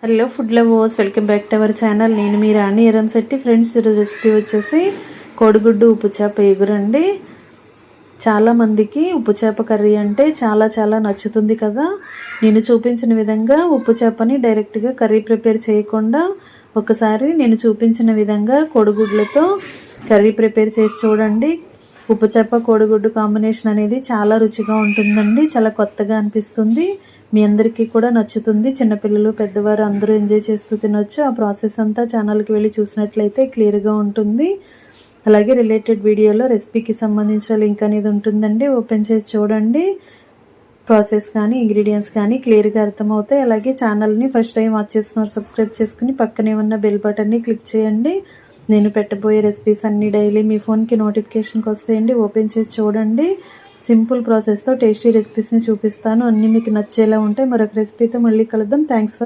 Hello food lovers, welcome back to our channel. నేను మీ రాణి Eramsetti. Friends, ఈరోజు recipe వచ్చేసి కోడిగుడ్డు ఉప్పు చేప ఎగురండి. చాలామందికి ఉప్పు చేప కర్రీ అంటే చాలా నచ్చుతుంది కదా. నేను చూపించిన విధంగా ఉప్పు చేపని డైరెక్ట్గా కర్రీ ప్రిపేర్ చేయకుండా ఒకసారి నేను చూపించిన విధంగా కోడిగుడ్లతో కర్రీ ప్రిపేర్ చేసి చూడండి. ఉప్పు చేప కోడిగుడ్డు కాంబినేషన్ అనేది చాలా రుచిగా ఉంటుందండి. చాలా కొత్తగా అనిపిస్తుంది. మీ అందరికీ కూడా నచ్చుతుంది. చిన్నపిల్లలు, పెద్దవారు అందరూ ఎంజాయ్ చేస్తూ తినొచ్చు. ఆ ప్రాసెస్ అంతా ఛానల్కి వెళ్ళి చూసినట్లయితే క్లియర్గా ఉంటుంది. అలాగే రిలేటెడ్ వీడియోలో రెసిపీకి సంబంధించిన లింక్ అనేది ఉంటుందండి. ఓపెన్ చేసి చూడండి. ప్రాసెస్ కానీ ఇంగ్రీడియంట్స్ కానీ క్లియర్గా అర్థమవుతాయి. అలాగే ఛానల్ని ఫస్ట్ టైం వాచ్ చేస్తున్నారు సబ్స్క్రైబ్ చేసుకుని పక్కనే ఉన్న బెల్ బటన్ని క్లిక్ చేయండి. నేను పెట్టబోయే రెసిపీస్ అన్నీ డైలీ మీ ఫోన్కి నోటిఫికేషన్కి వస్తాయండి. ఓపెన్ చేసి చూడండి. సింపుల్ ప్రాసెస్తో టేస్టీ రెసిపీస్ని చూపిస్తాను. అన్నీ మీకు నచ్చేలా ఉంటాయి. మరొక రెసిపీతో మళ్ళీ కలుద్దాం. Thanks for